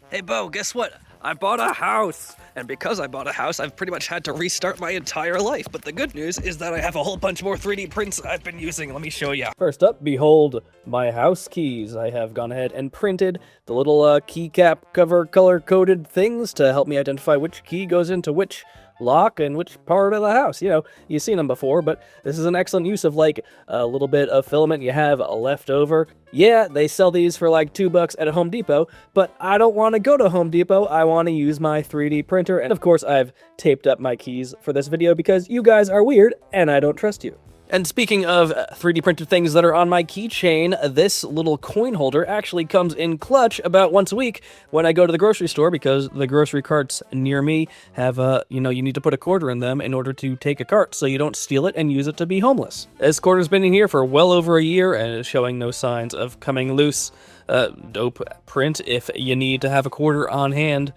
Hey, Bo, guess what? I bought a house! And because I bought a house, I've pretty much had to restart my entire life. But the good news is that I have a whole bunch more 3D prints I've been using. Let me show ya. First up, behold my house keys. I have gone ahead and printed the little keycap cover color-coded things to help me identify which key goes into which lock and which part of the house. You know, you've seen them before, but this is an excellent use of like a little bit of filament you have left over. Yeah, they sell these for like $2 at a Home Depot, but I don't want to go to Home Depot. I want to use my 3D printer, and of course I've taped up my keys for this video because you guys are weird and I don't trust you. And speaking of 3D printed things that are on my keychain, this little coin holder actually comes in clutch about once a week when I go to the grocery store, because the grocery carts near me have, you need to put a quarter in them in order to take a cart so you don't steal it and use it to be homeless. This quarter's been in here for well over a year and is showing no signs of coming loose. Dope print if you need to have a quarter on hand,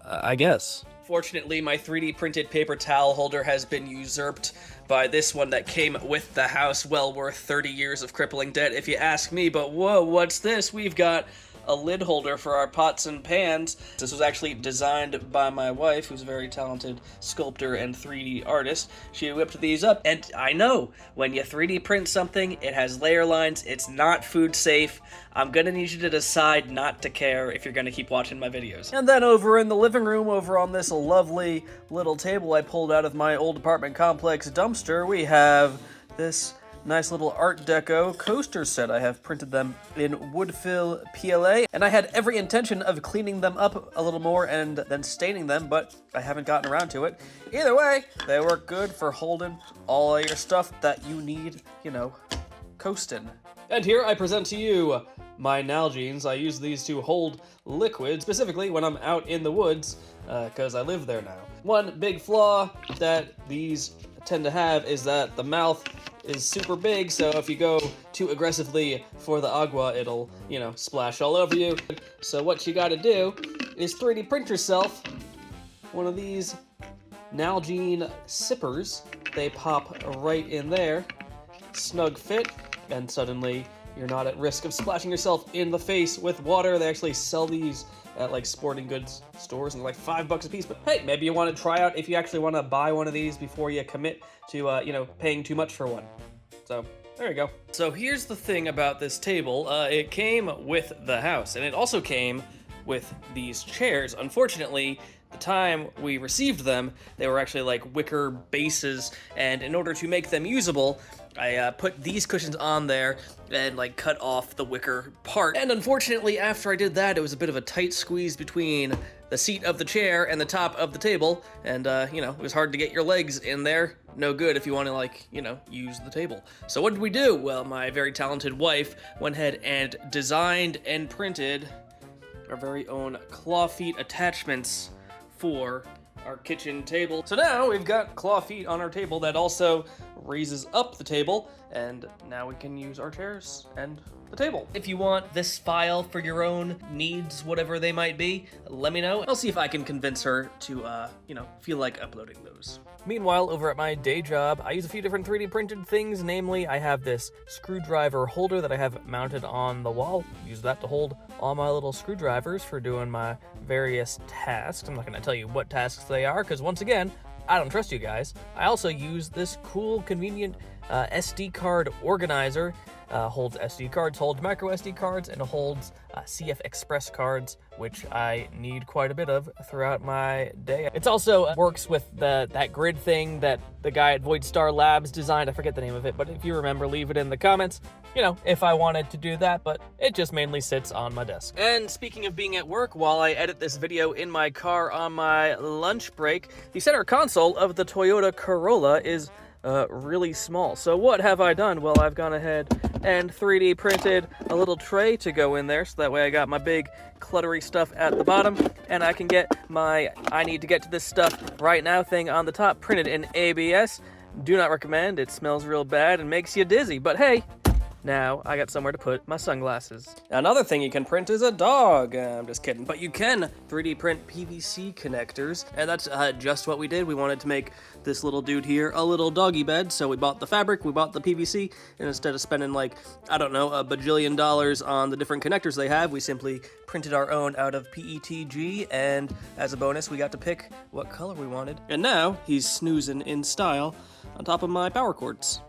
I guess. Fortunately, my 3D printed paper towel holder has been usurped by this one that came with the house, well worth 30 years of crippling debt if you ask me. But whoa, what's this? We've got a lid holder for our pots and pans. This was actually designed by my wife, who's a very talented sculptor and 3D artist. She whipped these up, and I know, when you 3D print something, it has layer lines, it's not food safe. I'm gonna need you to decide not to care if you're gonna keep watching my videos. And then over in the living room, over on this lovely little table I pulled out of my old apartment complex dumpster, we have this nice little Art Deco coaster set. I have printed them in Woodfill PLA, and I had every intention of cleaning them up a little more and then staining them, but I haven't gotten around to it. Either way, they work good for holding all of your stuff that you need, coasting. And here I present to you my Nalgene's. I use these to hold liquid, specifically when I'm out in the woods, because I live there now. One big flaw that these tend to have is that the mouth is super big, so if you go too aggressively for the agua, it'll, splash all over you. So what you gotta do is 3D print yourself one of these Nalgene sippers. They pop right in there, snug fit, and suddenly you're not at risk of splashing yourself in the face with water. They actually sell these at like sporting goods stores and they're like $5 a piece. But hey, maybe you want to try out if you actually want to buy one of these before you commit to paying too much for one. So there you go. So here's the thing about this table. It came with the house, and it also came with these chairs. Unfortunately, the time we received them, they were actually like wicker bases, and in order to make them usable, I put these cushions on there and like cut off the wicker part. And unfortunately, after I did that, it was a bit of a tight squeeze between the seat of the chair and the top of the table, and it was hard to get your legs in there. No good if you want to use the table. So what did we do? Well, my very talented wife went ahead and designed and printed our very own claw feet attachments for our kitchen table. So now we've got claw feet on our table that also raises up the table, and now we can use our chairs and the table. If you want this file for your own needs, whatever they might be, let me know. I'll see if I can convince her to, feel like uploading those. Meanwhile, over at my day job, I use a few different 3D printed things. Namely, I have this screwdriver holder that I have mounted on the wall. Use that to hold all my little screwdrivers for doing my various tasks. I'm not going to tell you what tasks they are, because once again, I don't trust you guys. I also use this cool, convenient SD card organizer. Holds SD cards, holds micro SD cards, and holds CF Express cards, which I need quite a bit of throughout my day. It also works with that grid thing that the guy at Void Star Labs designed. I forget the name of it, but if you remember, leave it in the comments, if I wanted to do that, but it just mainly sits on my desk. And speaking of being at work, while I edit this video in my car on my lunch break, the center console of the Toyota Corolla is really small. So what have I done? Well, I've gone ahead and 3D printed a little tray to go in there, so that way I got my big cluttery stuff at the bottom, and I can get my I need to get to this stuff right now thing on the top printed in ABS. Do not recommend. It smells real bad and makes you dizzy, but hey, Now I got somewhere to put my sunglasses. Another thing you can print is a dog. I'm just kidding. But you can 3D print PVC connectors, and that's just what we did. We wanted to make this little dude here a little doggy bed, so we bought the fabric, we bought the PVC, and instead of spending like, I don't know, $1 bajillion on the different connectors they have, we simply printed our own out of PETG, and as a bonus, we got to pick what color we wanted. And now he's snoozing in style on top of my power cords.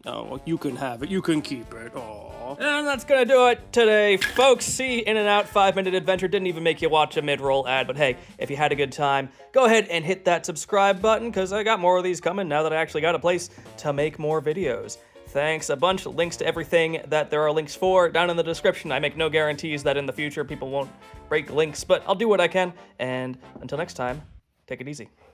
Oh, you can have it. You can keep it. Aww. And that's gonna do it today, folks. See, In and Out 5-minute adventure didn't even make you watch a mid-roll ad, but hey, if you had a good time, go ahead and hit that subscribe button, because I got more of these coming now that I actually got a place to make more videos. Thanks a bunch. Links to everything that there are links for down in the description. I make no guarantees that in the future people won't break links, but I'll do what I can. And until next time, take it easy.